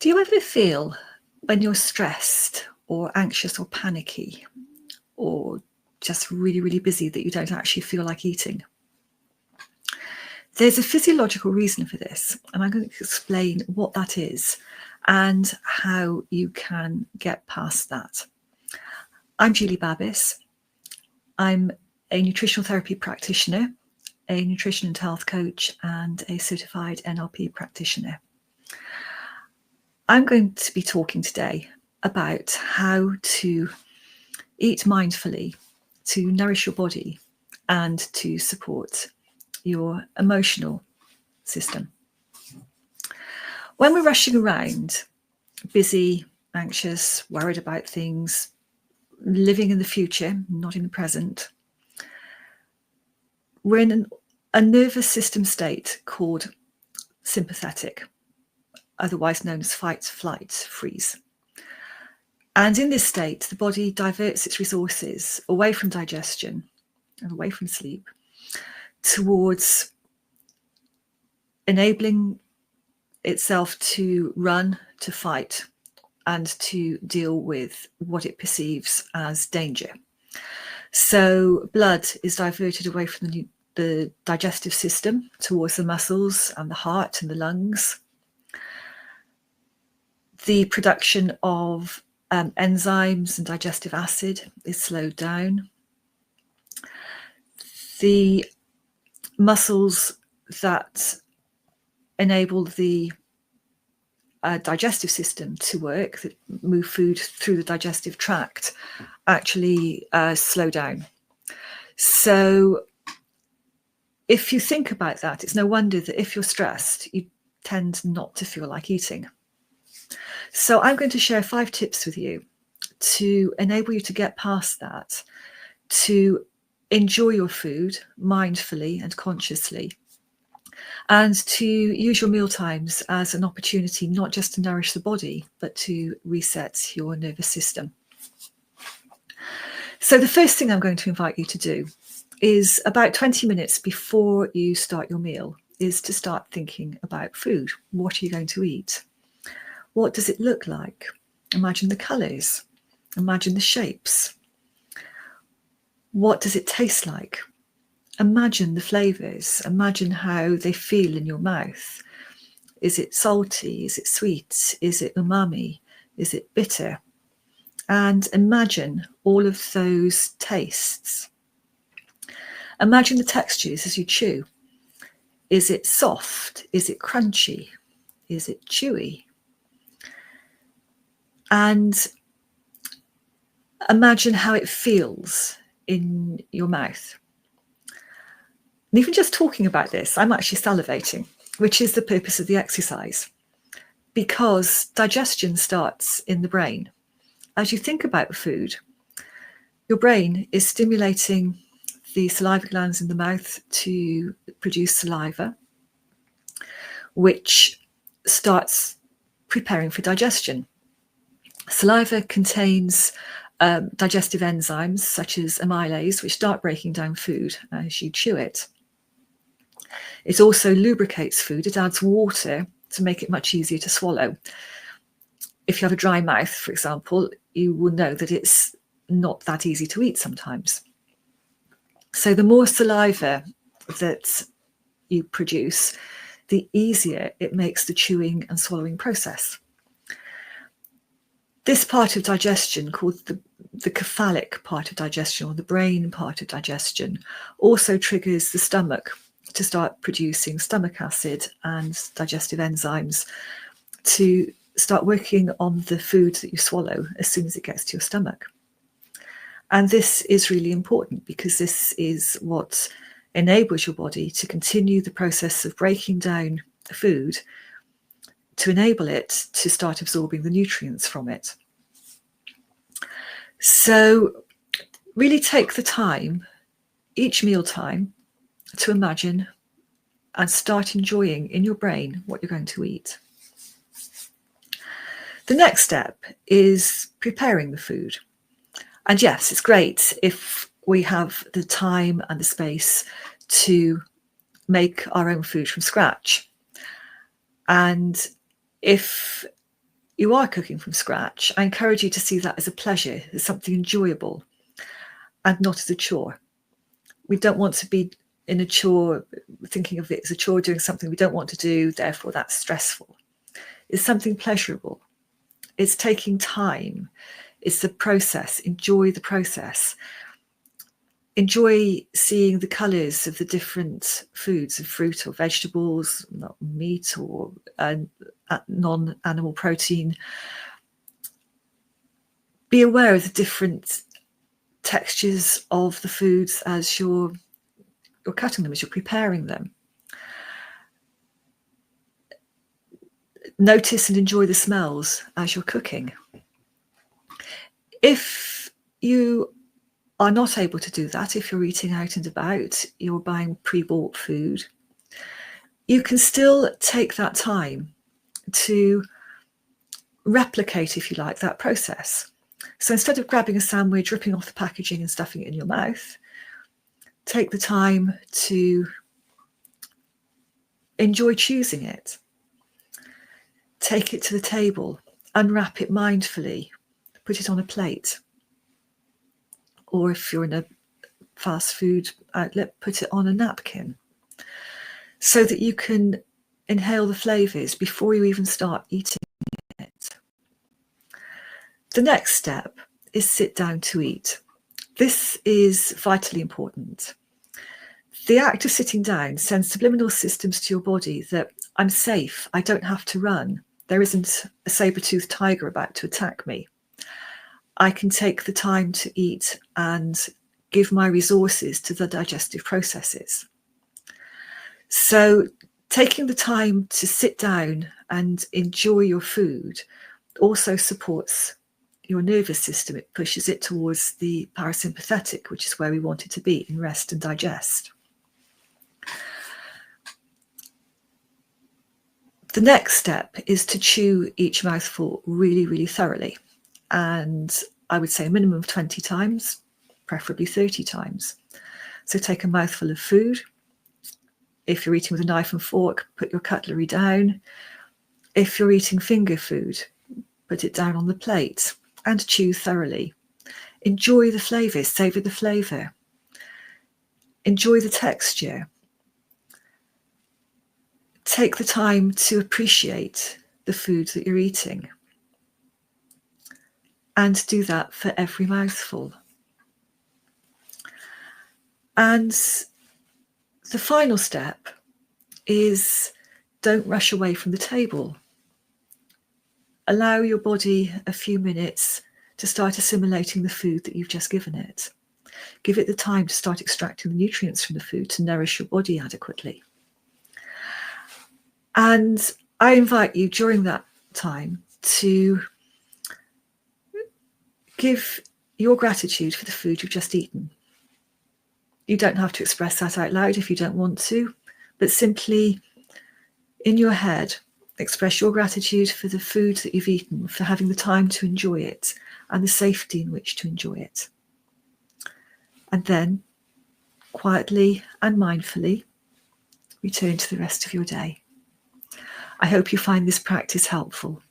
Do you ever feel when you're stressed or anxious or panicky or just really, really busy that you don't actually feel like eating? There's a physiological reason for this, and I'm going to explain what that is and how you can get past that. I'm Julie Babbis. I'm a nutritional therapy practitioner, a nutrition and health coach, and a certified NLP practitioner. I'm going to be talking today about how to eat mindfully, to nourish your body, and to support your emotional system. When we're rushing around, busy, anxious, worried about things, living in the future, not in the present, we're in a nervous system state called sympathetic, otherwise known as fight, flight, freeze. And in this state, the body diverts its resources away from digestion and away from sleep towards enabling itself to run, to fight, and to deal with what it perceives as danger. So blood is diverted away from the digestive system towards the muscles and the heart and the lungs. The production of enzymes and digestive acid is slowed down. The muscles that enable the digestive system to work, that move food through the digestive tract, actually slow down. So if you think about that, it's no wonder that if you're stressed, you tend not to feel like eating. So I'm going to share 5 tips with you to enable you to get past that, to enjoy your food mindfully and consciously, and to use your meal times as an opportunity not just to nourish the body, but to reset your nervous system. So the first thing I'm going to invite you to do is about 20 minutes before you start your meal is to start thinking about food. What are you going to eat? What does it look like? Imagine the colours. Imagine the shapes. What does it taste like? Imagine the flavours. Imagine how they feel in your mouth. Is it salty? Is it sweet? Is it umami? Is it bitter? And imagine all of those tastes. Imagine the textures as you chew. Is it soft? Is it crunchy? Is it chewy? And imagine how it feels in your mouth. And even just talking about this, I'm actually salivating, which is the purpose of the exercise, because digestion starts in the brain. As you think about food, your brain is stimulating the saliva glands in the mouth to produce saliva, which starts preparing for digestion. Saliva contains digestive enzymes such as amylase, which start breaking down food as you chew it. It also lubricates food. It adds water to make it much easier to swallow. If you have a dry mouth, for example, you will know that it's not that easy to eat sometimes. So the more saliva that you produce, the easier it makes the chewing and swallowing process. This part of digestion, called the cephalic part of digestion, or the brain part of digestion, also triggers the stomach to start producing stomach acid and digestive enzymes to start working on the food that you swallow as soon as it gets to your stomach. And this is really important because this is what enables your body to continue the process of breaking down food to enable it to start absorbing the nutrients from it. So really take the time, each meal time, to imagine and start enjoying in your brain what you're going to eat. The next step is preparing the food. And yes, it's great if we have the time and the space to make our own food from scratch. And if you are cooking from scratch, I encourage you to see that as a pleasure, as something enjoyable, and not as a chore. We don't want to be in a chore, thinking of it as a chore, doing something we don't want to do, therefore that's stressful. It's something pleasurable. It's taking time. It's the process. Enjoy the process. Enjoy seeing the colours of the different foods, of fruit or vegetables, not meat or non-animal protein. Be aware of the different textures of the foods as you're cutting them, as you're preparing them. Notice and enjoy the smells as you're cooking. If you are not able to do that, if you're eating out and about, you're buying pre-bought food, you can still take that time to replicate, if you like, that process. So instead of grabbing a sandwich, ripping off the packaging and stuffing it in your mouth, take the time to enjoy choosing it. Take it to the table, unwrap it mindfully, put it on a plate. Or if you're in a fast food outlet, put it on a napkin so that you can inhale the flavours before you even start eating it. The next step is sit down to eat. This is vitally important. The act of sitting down sends subliminal systems to your body that I'm safe, I don't have to run, there isn't a saber-toothed tiger about to attack me. I can take the time to eat and give my resources to the digestive processes. So taking the time to sit down and enjoy your food also supports your nervous system. It pushes it towards the parasympathetic, which is where we want it to be, in rest and digest. The next step is to chew each mouthful really, really thoroughly. And I would say a minimum of 20 times, preferably 30 times. So take a mouthful of food. If you're eating with a knife and fork, put your cutlery down. If you're eating finger food, put it down on the plate and chew thoroughly. Enjoy the flavours, savour the flavour. Enjoy the texture. Take the time to appreciate the food that you're eating. And do that for every mouthful. And the final step is don't rush away from the table. Allow your body a few minutes to start assimilating the food that you've just given it. Give it the time to start extracting the nutrients from the food to nourish your body adequately. And I invite you during that time to give your gratitude for the food you've just eaten. You don't have to express that out loud if you don't want to, but simply in your head, express your gratitude for the food that you've eaten, for having the time to enjoy it and the safety in which to enjoy it. And then, quietly and mindfully, return to the rest of your day. I hope you find this practice helpful.